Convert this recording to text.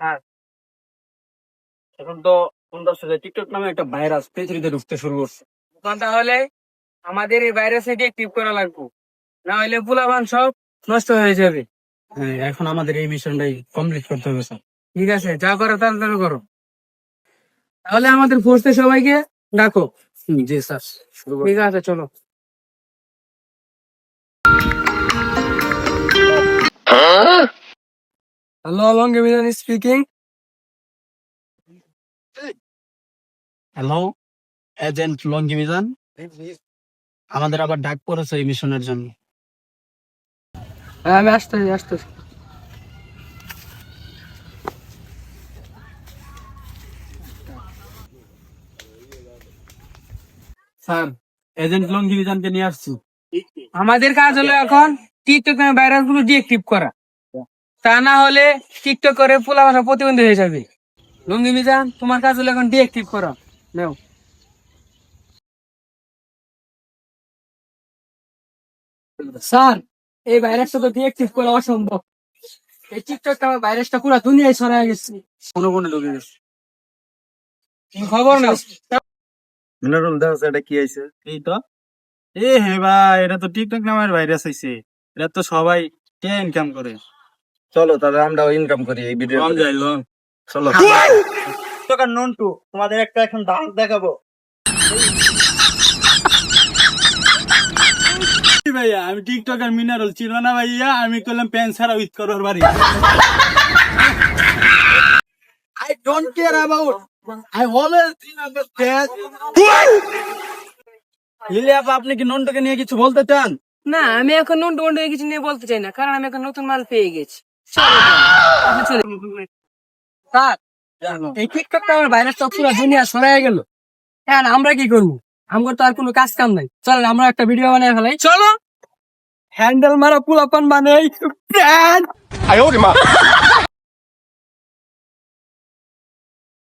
হ্যাঁ, এখন তো সন্ধ্যার সাথে টিকটক নামে একটা ভাইরাস পৃথিবীতে ঢুকতে শুরু করছে। এখন তাহলে আমাদের এই ভাইরাসকে অ্যাক্টিভ করা লাগবে, না হলে পোলাপান সব নষ্ট হয়ে যাবে। হ্যাঁ, এখন আমাদের এই মিশনটাই কমপ্লিট করতে হবে স্যার। ঠিক আছে, যা করো তাড়াতাড়ি করো। তাহলে আমাদের ফোর্সে সবাইকে ডাকো। জি স্যার, ঠিক আছে চলো। হ্যালো, লঙ্গিমিজান স্পিকিং। হ্যালো, এজেন্ট লঙ্গিমিজান। আমাদের আবার ডাক পড়েছে এই মিশনের জন্য। হ্যাঁ, আমি আসতেছি। স্যার, এজেন্ট লঙ্গিমিজানকে নিয়ে আসছি। আমাদের কাজ হলো এখন টিকটক ভাইরাস গুলো ডিএক্টিভ করা, তা না হলে টিকটক করে পোলা ভাষা প্রতিবন্ধী হয়ে যাবে। লঙ্গি মিজান, তোমার কাজ হলো এখন ডিএক্টিভ করা। নাও। স্যার, এই ভাইরাসটা তো ডিএক্টিভ করা অসম্ভব। এই টিকটক ভাইরাসটা পুরো দুনিয়ায় ছড়ায় গেছে, কোনো কোনো ঢুকে গেছে। খবর না। মিনারুল দাস, এটা কি হয়েছে? এই তো হে ভাই, এটা তো টিকটক নামের ভাইরাস হয়েছে। এটা তো সবাই কে ইনকাম করে। চলো তাহলে আমরাও ইনকাম করি এই ভিডিও। চলো টিকটকার নন্টু, তোমাদের একটা এখন ডান্স দেখাবো। ভাইয়া, আমি টিকটকার মিনারুল, চিনো না ভাইয়া? আমি করলাম প্যান্ট ছাড়া উইথ করার বাড়ি। I don't care about. I always understand. ইলিয়াপ, আপনি কি নন্টুকে নিয়ে কিছু বলতে চান? না, আমি এখন নন্টু মন্টু কিছু নিয়ে বলতে চাই না, কারণ আমি এখন নতুন মাল পেয়ে গেছি। চলো, আপনি চলে। স্যার, এই টিকটকটা আমার ভাইরাসটা পুরো দুনিয়া ছড়ায় গেল। হ্যাঁ, আমরা কি করবো? আমার তো আর কোনো কাজ কাম নাই। চলো আমরা একটা ভিডিও বানাই ফেলাই। চলো, হ্যান্ডেল মারা পোলাপান বানাই।